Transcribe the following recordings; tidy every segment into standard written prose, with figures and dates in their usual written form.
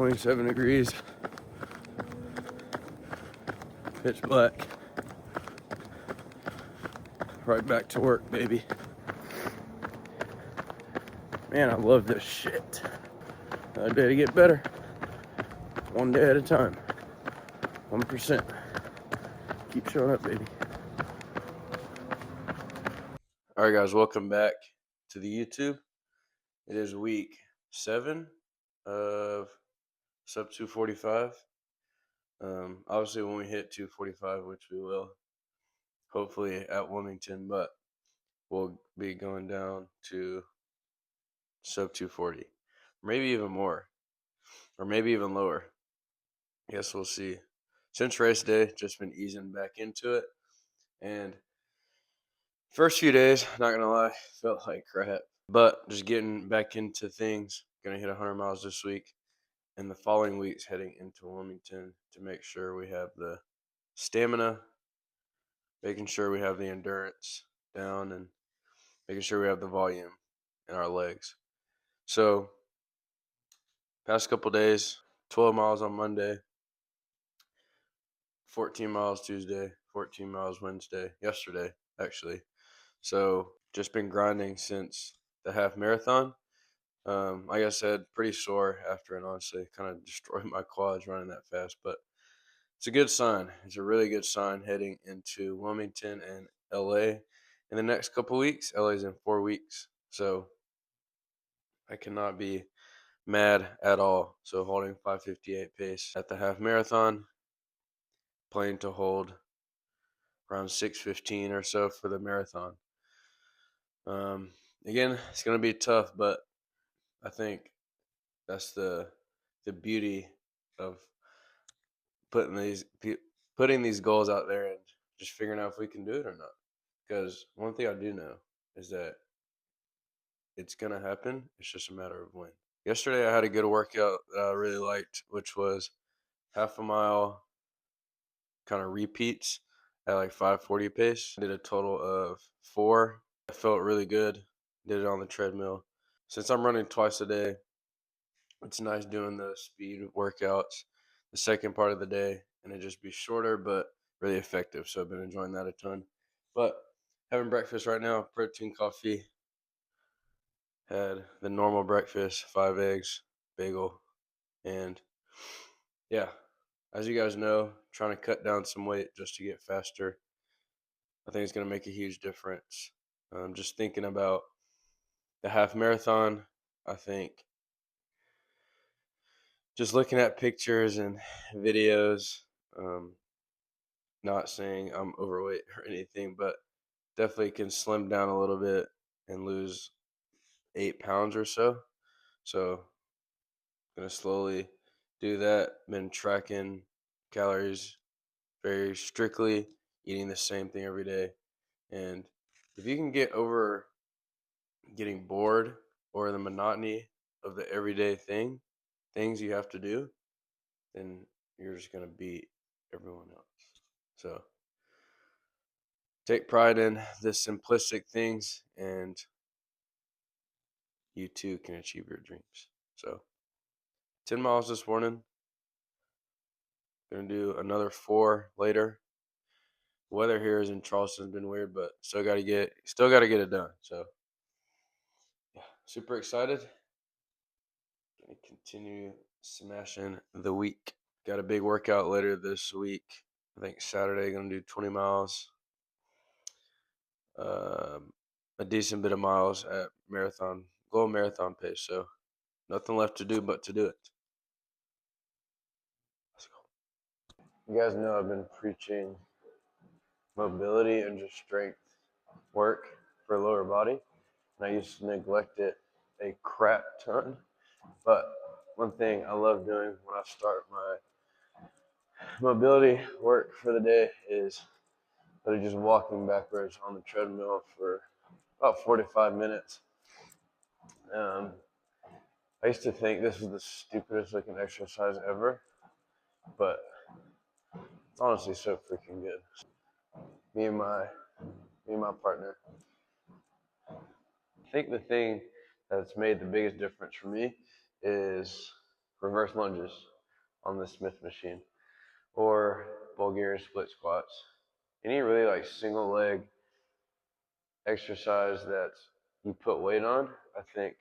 27 degrees. Pitch black. Right back to work, baby. Man, I love this shit. Another day to get better. One day at a time. 1%. Keep showing up, baby. Alright guys, welcome back to the YouTube. It is week 7 of sub 245. Obviously when we hit 245, which we will, hopefully at Wilmington, but we'll be going down to sub 240. Maybe even more. Or maybe even lower. I guess we'll see. Since race day, just been easing back into it. And first few days, not gonna lie, felt like crap. But just getting back into things. Gonna hit 100 miles this week. And the following weeks heading into Wilmington to make sure we have the stamina, making sure we have the endurance down, and making sure we have the volume in our legs. So, past couple days, 12 miles on Monday, 14 miles Tuesday, 14 miles Wednesday, yesterday, actually. So, just been grinding since the half marathon. Like I said, pretty sore after, and honestly, kind of destroyed my quads running that fast, but it's a good sign. It's a really good sign heading into Wilmington and LA in the next couple weeks. LA's in 4 weeks, so I cannot be mad at all. So holding 5:58 pace at the half marathon, planning to hold around 6:15 or so for the marathon. Again, it's gonna be tough, but I think that's the beauty of putting these goals out there and just figuring out if we can do it or not. Because one thing I do know is that it's gonna happen. It's just a matter of when. Yesterday I had a good workout that I really liked, which was half a mile kind of repeats at like 5:40 pace. I did a total of 4. I felt really good. Did it on the treadmill. Since I'm running twice a day, it's nice doing the speed workouts the second part of the day, and it just be shorter but really effective. So I've been enjoying that a ton. But having breakfast right now, protein coffee. Had the normal breakfast, 5 eggs, bagel, and yeah, as you guys know, trying to cut down some weight just to get faster. I think it's going to make a huge difference. Just thinking about the half marathon, I think just looking at pictures and videos, not saying I'm overweight or anything, but definitely can slim down a little bit and lose 8 pounds or so. So, gonna slowly do that. Been tracking calories very strictly, eating the same thing every day. And if you can get over getting bored or the monotony of the everyday things you have to do, then you're just gonna beat everyone else. So take pride in the simplistic things, and you too can achieve your dreams. So 10 miles this morning. Gonna do another 4 later. Weather here is in Charleston's been weird, but still gotta get it done. So yeah, super excited. Gonna continue smashing the week. Got a big workout later this week. I think Saturday gonna do 20 miles. A decent bit of miles at goal marathon pace. So nothing left to do but to do it. Let's go. You guys know I've been preaching mobility and just strength work for lower body, and I used to neglect it a crap ton. But one thing I love doing when I start my mobility work for the day is literally just walking backwards on the treadmill for about 45 minutes. I used to think this was the stupidest looking exercise ever, but it's honestly so freaking good. Me and my partner. I think the thing that's made the biggest difference for me is reverse lunges on the Smith machine, or Bulgarian split squats. Any really like single leg exercise that you put weight on, I think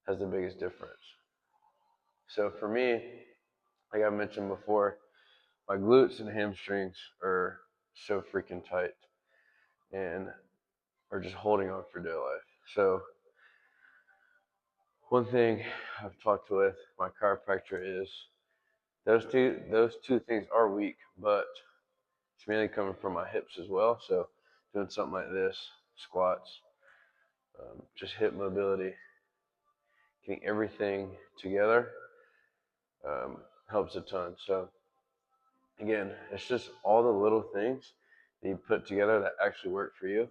has the biggest difference. So for me, like I mentioned before, my glutes and hamstrings are so freaking tight and are just holding on for dear life. So one thing I've talked with my chiropractor is those two things are weak, but it's mainly coming from my hips as well. So doing something like this, squats, just hip mobility, getting everything together helps a ton. So again, it's just all the little things that you put together that actually work for you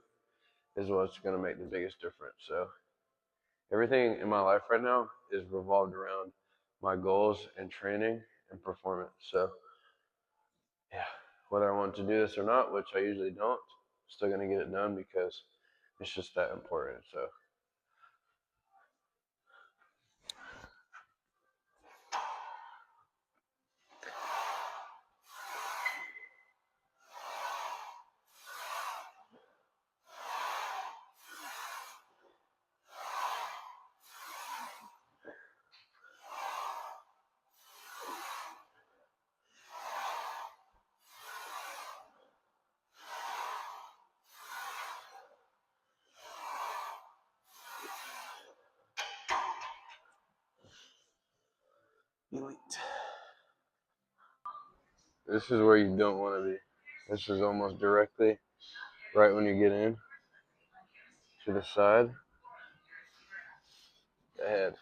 is what's going to make the biggest difference. So everything in my life right now is revolved around my goals and training and performance. So yeah, whether I want to do this or not, which I usually don't, I'm still going to get it done because it's just that important. So elite. This is where you don't want to be. This is almost directly right when you get in to the side, the head.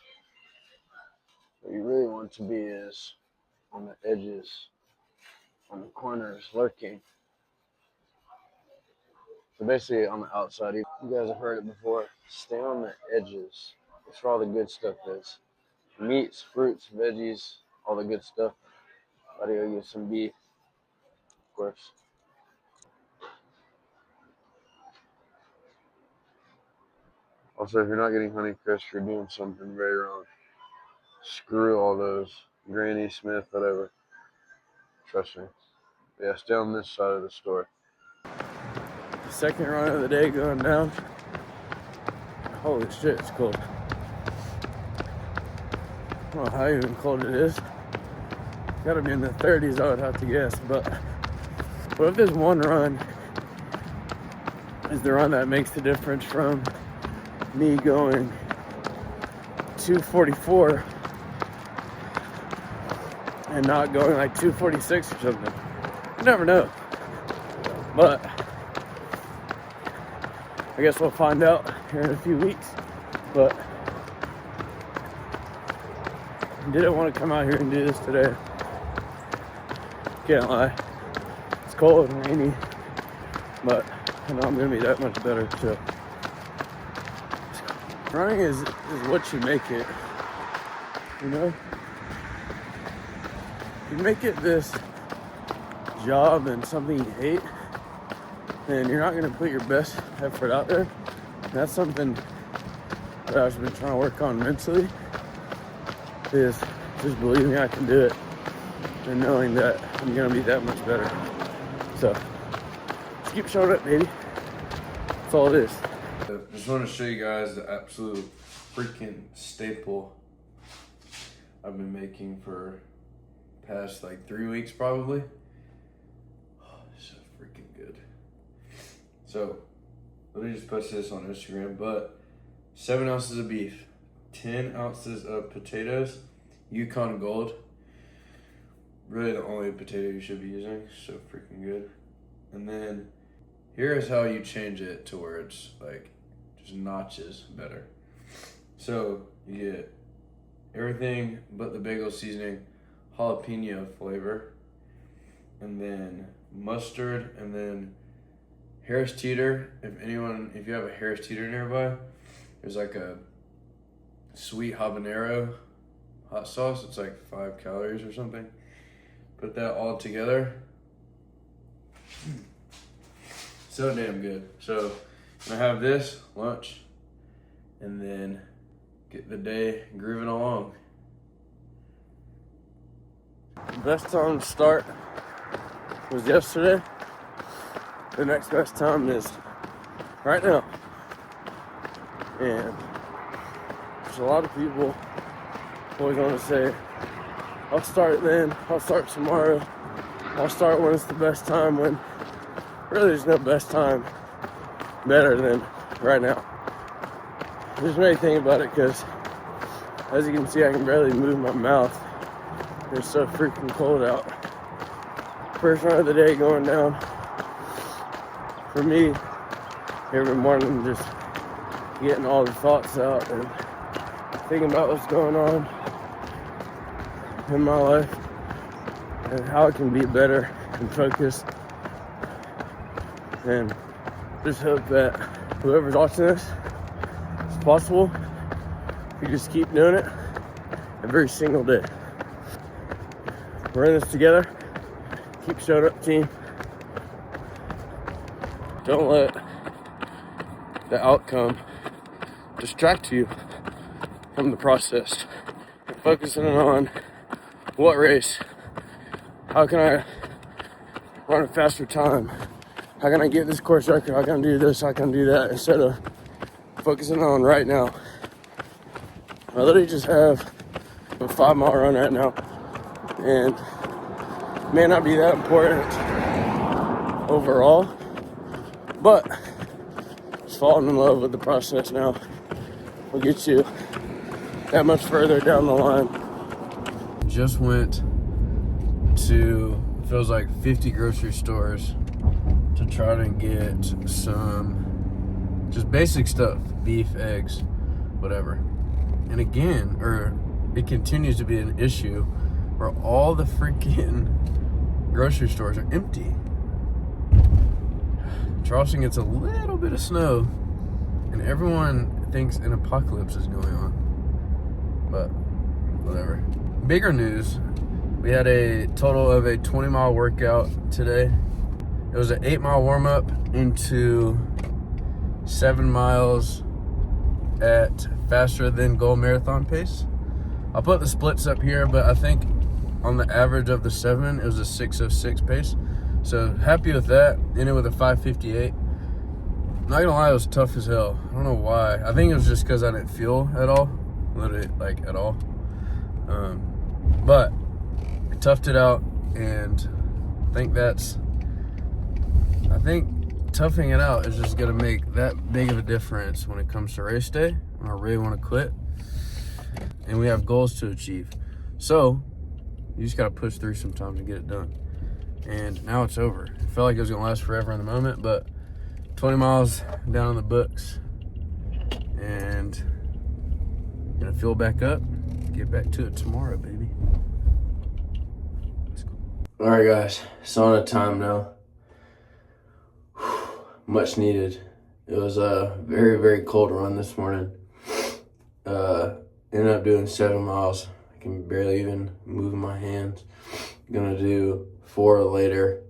What you really want to be is on the edges, on the corners, lurking. So basically on the outside. You guys have heard it before. Stay on the edges. That's where all the good stuff is. Meats, fruits, veggies, all the good stuff. Gotta go get some beef, of course. Also, if you're not getting Honeycrisp, you're doing something very wrong. Screw all those Granny Smith, whatever. Trust me. Yeah, stay on this side of the store. Second run of the day going down. Holy shit, it's cold. I don't know how even cold it is. Gotta be in the 30s, I would have to guess. But if there's one run is the run that makes the difference from me going 244 and not going like 246 or something. You never know. But I guess we'll find out here in a few weeks. But I didn't want to come out here and do this today. Can't lie. It's cold and rainy, but I know I'm gonna be that much better. So running is what you make it. You know? If you make it this job and something you hate, then you're not gonna put your best effort out there. And that's something that I've been trying to work on mentally, is just believing I can do it and knowing that I'm gonna be that much better. So just keep showing up, baby. That's all it is. I just want to show you guys the absolute freaking staple I've been making for past like 3 weeks probably. Oh, it's so freaking good. So let me just post this on Instagram, but 7 ounces of beef, 10 ounces of potatoes, Yukon Gold. Really the only potato you should be using, so freaking good. And then here is how you change it to where it's like just notches better. So you get everything but the bagel seasoning, jalapeno flavor, and then mustard, and then Harris Teeter. If you have a Harris Teeter nearby, there's like a sweet habanero hot sauce. It's like 5 calories or something. Put that all together. So damn good. So I have this lunch and then get the day grooving along. The best time to start was yesterday. The next best time is right now. And there's a lot of people always want to say, I'll start then, I'll start tomorrow, I'll start when it's the best time, when really there's no best time better than right now. Just made me think about it because, as you can see, I can barely move my mouth. It's so freaking cold out. First run of the day going down. For me, every morning just getting all the thoughts out and thinking about what's going on in my life and how I can be better and focused. And just hope that whoever's watching this, it's possible if you just keep doing it every single day. We're in this together. Keep showing up, team. Don't let the outcome distract you from the process. You're focusing on what race, how can I run a faster time, how can I get this course record, how can I do this, how can I do that, instead of focusing on right now. I literally just have a 5-mile run right now, and it may not be that important overall, but just falling in love with the process now will get you that much further down the line. Just went to, feels like 50 grocery stores to try to get some just basic stuff, beef, eggs, whatever. And again, it continues to be an issue where all the freaking grocery stores are empty. Charleston gets a little bit of snow and everyone thinks an apocalypse is going on, but whatever. Bigger news, we had a total of a 20-mile workout today. It was an 8-mile warm-up into 7 miles at faster than goal marathon pace. I'll put the splits up here, but I think on the average of the 7, it was a 6:06 pace. So happy with that. Ended with a 5:58. Not gonna lie, it was tough as hell. I don't know why. I think it was just because I didn't feel at all, literally like at all. But I toughed it out, and I think toughing it out is just gonna make that big of a difference when it comes to race day, when I really want to quit, and we have goals to achieve. So you just gotta push through sometimes and get it done. And now it's over. It felt like it was gonna last forever in the moment, but 20 miles down in the books, and gonna fill back up, get back to it tomorrow, baby. All right, guys, sauna time now. Much needed. It was a very, very cold run this morning. Ended up doing 7 miles. I can barely even move my hands. Gonna do 4 later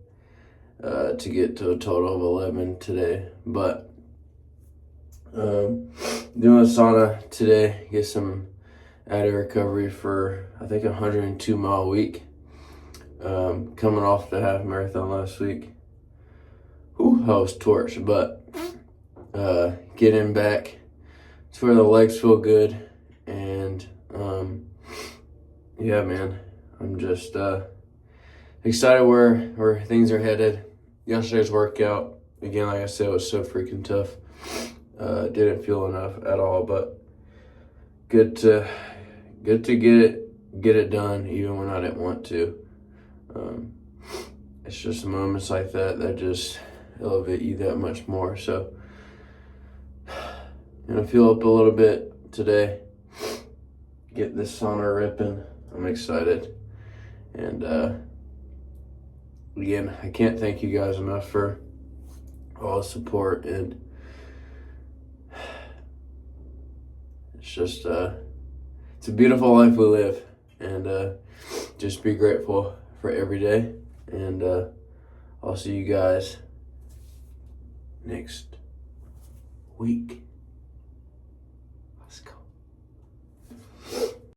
to get to a total of 11 today. But doing a sauna today, get some added recovery for I think a 102-mile week. Coming off the half marathon last week. I was torched, but getting back to where the legs feel good, and yeah, man, I'm just excited where things are headed. Yesterday's workout, again, like I said, was so freaking tough. Didn't feel enough at all, but good to get it done, even when I didn't want to. It's just moments like that just elevate you that much more. So gonna feel up a little bit today, get this sauna ripping. I'm excited, and again, I can't thank you guys enough for all the support, and it's just it's a beautiful life we live, and just be grateful for every day. And I'll see you guys next week.